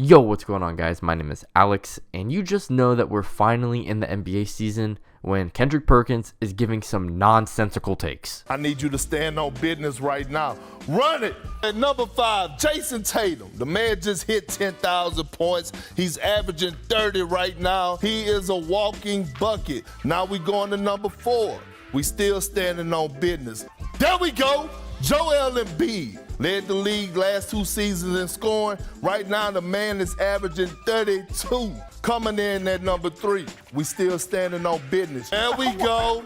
Yo, what's going on, guys? My name is Alex, and you just know that we're finally in the NBA season when Kendrick Perkins is giving some nonsensical takes. I need you to stand on business right now. Run it! At number 5, Jason Tatum. The man just hit 10,000 points. He's averaging 30 right now. He is a walking bucket. Now we going to number 4. We still standing on business. There we go! Joel Embiid led the league last 2 seasons in scoring. Right now, the man is averaging 32. Coming in at number 3. We still standing on business. There we go.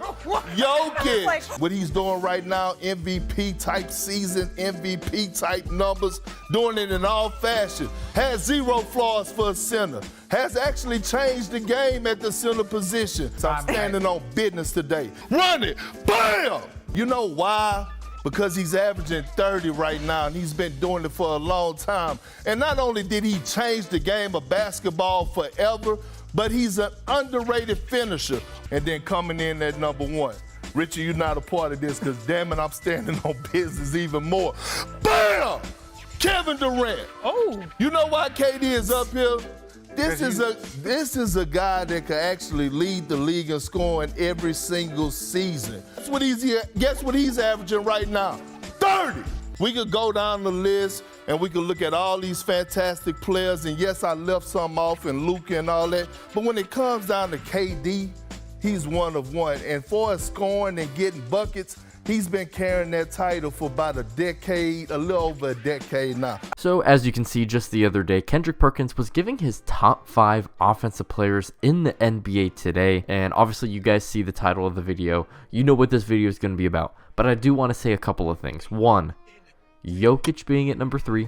Jokic. What he's doing right now, MVP type season, MVP type numbers, doing it in all fashion. Has 0 flaws for a center. Has actually changed the game at the center position. So I'm standing on business today. Run it. Bam! You know why? Because he's averaging 30 right now, and he's been doing it for a long time. And not only did he change the game of basketball forever, but he's an underrated finisher. And then coming in at number 1. Richie, you're not a part of this, because damn it, I'm standing on business even more. Bam! Kevin Durant. Oh. You know why KD is up here? This is a guy that can actually lead the league in scoring every single season. Guess what he's averaging right now? 30. We could go down the list and we could look at all these fantastic players. And yes, I left some off and Luka and all that. But when it comes down to KD, he's one of one. And for his scoring and getting buckets, he's been carrying that title for about a decade, a little over a decade now. So as you can see, just the other day, Kendrick Perkins was giving his top 5 offensive players in the NBA today. And obviously you guys see the title of the video. You know what this video is going to be about. But I do want to say a couple of things. 1, Jokic being at number 3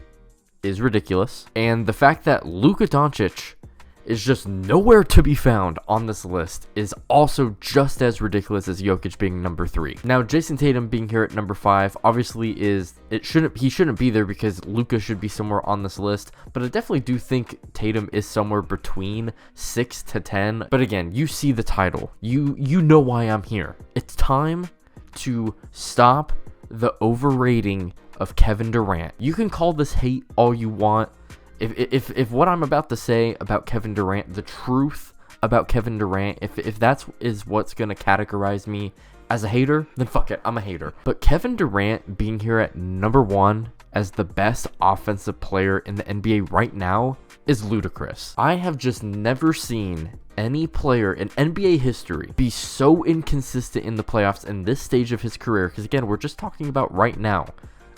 is ridiculous. And the fact that Luka Doncic is just nowhere to be found on this list is also just as ridiculous as Jokic being number 3. Now, Jason Tatum being here at number 5 obviously he shouldn't be there because Luka should be somewhere on this list, but I definitely do think Tatum is somewhere between 6 to 10. But again, you see the title. You know why I'm here. It's time to stop the overrating of Kevin Durant. You can call this hate all you want. If what I'm about to say about Kevin Durant, the truth about Kevin Durant, if that's what's going to categorize me as a hater, then fuck it, I'm a hater. But Kevin Durant being here at number 1 as the best offensive player in the NBA right now is ludicrous. I have just never seen any player in NBA history be so inconsistent in the playoffs in this stage of his career, because again, we're just talking about right now.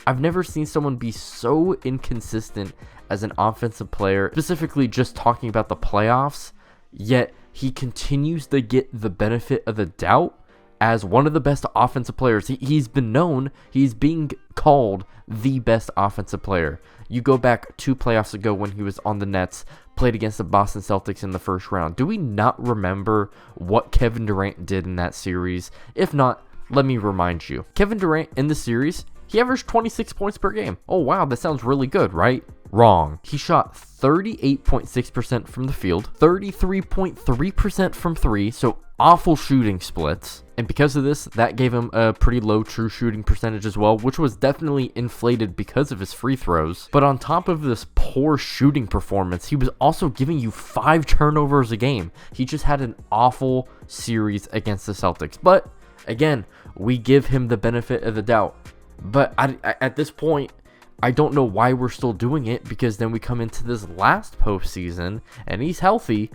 I've never seen someone be so inconsistent as an offensive player, specifically just talking about the playoffs, yet he continues to get the benefit of the doubt as one of the best offensive players. He's been known, he's being called the best offensive player. You go back 2 playoffs ago when he was on the Nets, played against the Boston Celtics in the first round. Do we not remember what Kevin Durant did in that series? If not, let me remind you. Kevin Durant in the series, he averaged 26 points per game. Oh wow, that sounds really good, right? Wrong. He shot 38.6% from the field, 33.3% from 3, so awful shooting splits. And because of this, that gave him a pretty low true shooting percentage as well, which was definitely inflated because of his free throws. But on top of this poor shooting performance, he was also giving you 5 turnovers a game. He just had an awful series against the Celtics. But again, we give him the benefit of the doubt. But at this point, I don't know why we're still doing it, because then we come into this last postseason and he's healthy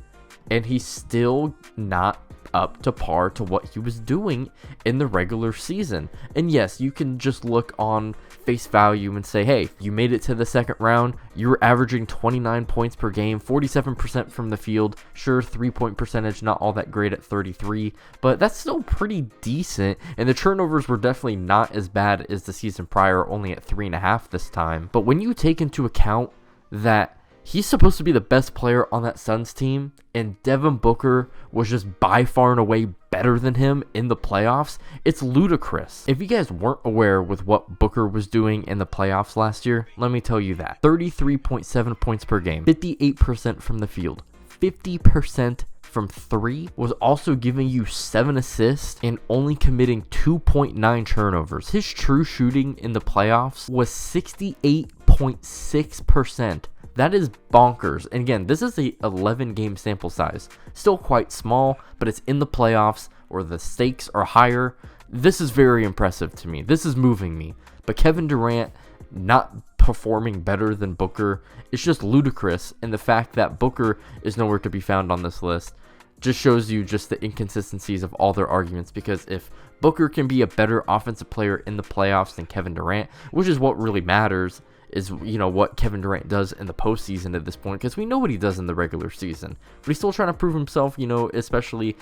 and he's still not up to par to what he was doing in the regular season. And yes, you can just look on face value and say, hey, you made it to the second round, you were averaging 29 points per game, 47% from the field. Sure, 3-point percentage not all that great at 33, but that's still pretty decent. And the turnovers were definitely not as bad as the season prior, only at 3.5 this time. But when you take into account that he's supposed to be the best player on that Suns team, and Devin Booker was just by far and away better than him in the playoffs, it's ludicrous. If you guys weren't aware with what Booker was doing in the playoffs last year, let me tell you that. 33.7 points per game, 58% from the field, 50% from 3, was also giving you 7 assists and only committing 2.9 turnovers. His true shooting in the playoffs was 68.6% That is bonkers. And again, this is a 11 game sample size. Still quite small, but it's in the playoffs where the stakes are higher. This is very impressive to me. This is moving me. But Kevin Durant not performing better than Booker is just ludicrous. And the fact that Booker is nowhere to be found on this list just shows you just the inconsistencies of all their arguments. Because if Booker can be a better offensive player in the playoffs than Kevin Durant, which is what really matters, is, you know, what Kevin Durant does in the postseason at this point, because we know what he does in the regular season, but he's still trying to prove himself, you know, especially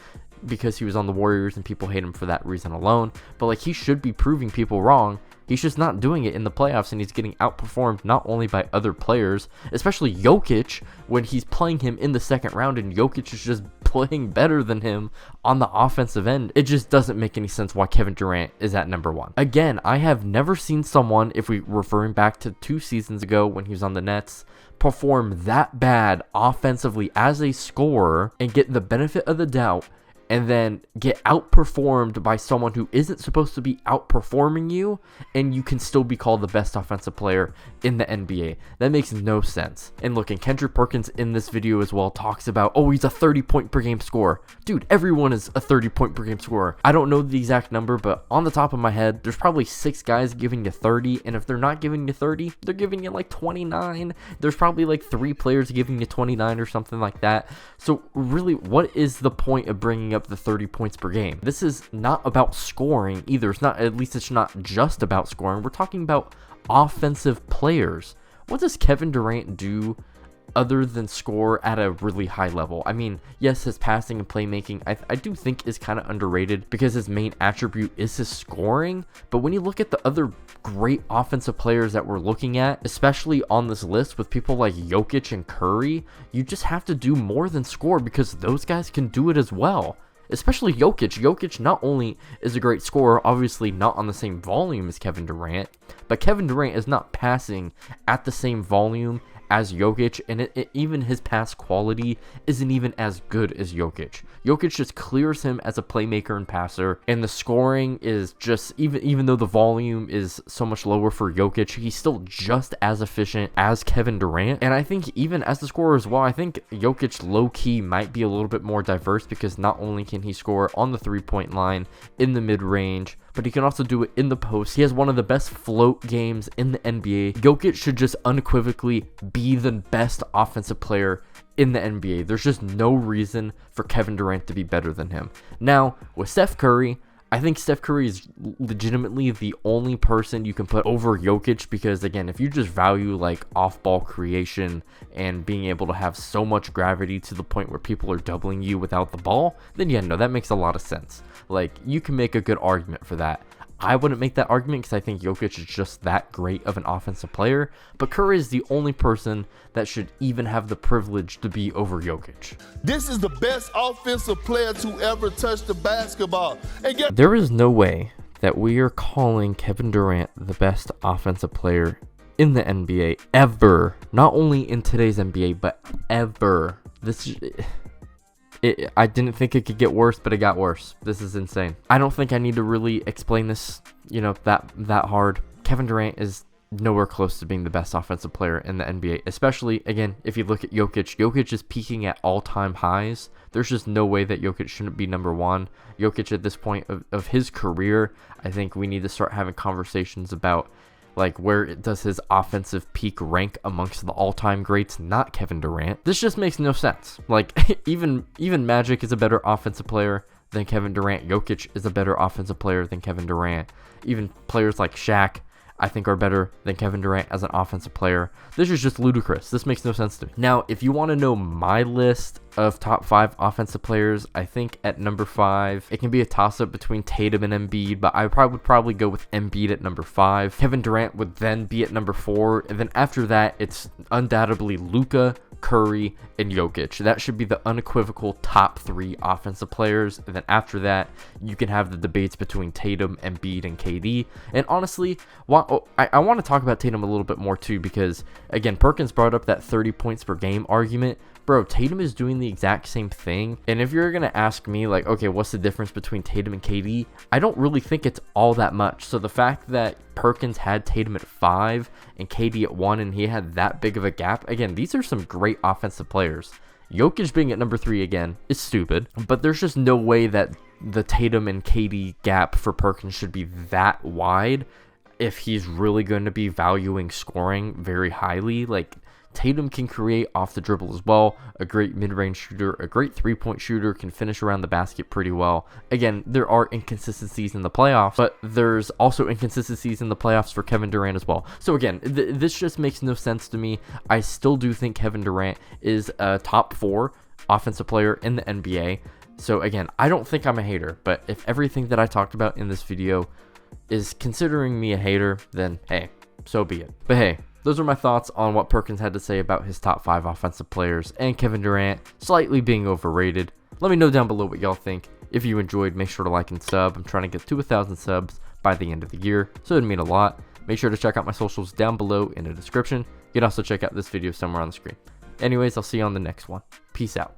because he was on the Warriors and people hate him for that reason alone. But like, he should be proving people wrong. He's just not doing it in the playoffs, and he's getting outperformed not only by other players, especially Jokic, when he's playing him in the second round, and Jokic is just playing better than him on the offensive end. It just doesn't make any sense why Kevin Durant is at number 1. Again, I have never seen someone, if we're referring back to 2 seasons ago when he was on the Nets, perform that bad offensively as a scorer and get the benefit of the doubt and then get outperformed by someone who isn't supposed to be outperforming you, and you can still be called the best offensive player in the NBA. That makes no sense. And look, and Kendrick Perkins in this video as well talks about, oh, he's a 30-point per game scorer. Dude, everyone is a 30-point per game scorer. I don't know the exact number, but on the top of my head, there's probably 6 guys giving you 30, and if they're not giving you 30, they're giving you like 29. There's probably like 3 players giving you 29 or something like that. So really, what is the point of bringing up the 30 points per game? This is not about scoring either. It's not, at least it's not just about scoring. We're talking about offensive players. What does Kevin Durant do other than score at a really high level? I mean, yes, his passing and playmaking I do think is kind of underrated because his main attribute is his scoring. But when you look at the other great offensive players that we're looking at, especially on this list with people like Jokic and Curry, you just have to do more than score because those guys can do it as well. Especially Jokic. Jokic not only is a great scorer, obviously not on the same volume as Kevin Durant, but Kevin Durant is not passing at the same volume as Jokic, and even his pass quality isn't even as good as Jokic. Jokic just clears him as a playmaker and passer, and the scoring is just, even though the volume is so much lower for Jokic, he's still just as efficient as Kevin Durant. And I think even as the scorer as well, I think Jokic low-key might be a little bit more diverse because not only can he score on the three-point line, in the mid-range, but he can also do it in the post. He has one of the best float games in the NBA. Jokic should just unequivocally be the best offensive player in the NBA. There's just no reason for Kevin Durant to be better than him. Now, with Steph Curry, I think Steph Curry is legitimately the only person you can put over Jokic because, again, if you just value like off-ball creation and being able to have so much gravity to the point where people are doubling you without the ball, then yeah, no, that makes a lot of sense. Like, you can make a good argument for that. I wouldn't make that argument because I think Jokic is just that great of an offensive player, but Curry is the only person that should even have the privilege to be over Jokic. This is the best offensive player to ever touch the basketball. There is no way that we are calling Kevin Durant the best offensive player in the NBA ever. Not only in today's NBA, but ever. I didn't think it could get worse, but it got worse. This is insane. I don't think I need to really explain this, that hard. Kevin Durant is nowhere close to being the best offensive player in the NBA, especially, again, if you look at Jokic. Jokic is peaking at all-time highs. There's just no way that Jokic shouldn't be number 1. Jokic, at this point of his career, I think we need to start having conversations about like where does his offensive peak rank amongst the all-time greats, not Kevin Durant. This just makes no sense. Like even Magic is a better offensive player than Kevin Durant. Jokic is a better offensive player than Kevin Durant. Even players like Shaq, I think, are better than Kevin Durant as an offensive player. This is just ludicrous. This makes no sense to me. Now, if you want to know my list of top 5 offensive players, I think at number 5, it can be a toss-up between Tatum and Embiid, but I would probably go with Embiid at number 5. Kevin Durant would then be at number 4, and then after that, it's undoubtedly Luka, Curry, and Jokic. That should be the unequivocal top 3 offensive players. And then after that, you can have the debates between Tatum, Embiid, and KD. And honestly, I want to talk about Tatum a little bit more too, because again, Perkins brought up that 30 points per game argument. Bro, Tatum is doing the exact same thing. And if you're going to ask me, like, okay, what's the difference between Tatum and KD? I don't really think it's all that much. So the fact that Perkins had Tatum at 5 and KD at 1, and he had that big of a gap. Again, these are some great offensive players. Jokic being at number 3 again is stupid, but there's just no way that the Tatum and KD gap for Perkins should be that wide if he's really going to be valuing scoring very highly. Like, Tatum can create off the dribble as well, a great mid-range shooter, a great three-point shooter, can finish around the basket pretty well. Again, there are inconsistencies in the playoffs, but there's also inconsistencies in the playoffs for Kevin Durant as well. So again, this just makes no sense to me. I still do think Kevin Durant is a top 4 offensive player in the NBA. So again, I don't think I'm a hater, but if everything that I talked about in this video is considering me a hater, then hey, so be it. But hey, those are my thoughts on what Perkins had to say about his top 5 offensive players and Kevin Durant slightly being overrated. Let me know down below what y'all think. If you enjoyed, make sure to like and sub. I'm trying to get to 1,000 subs by the end of the year, so it'd mean a lot. Make sure to check out my socials down below in the description. You can also check out this video somewhere on the screen. Anyways, I'll see you on the next one. Peace out.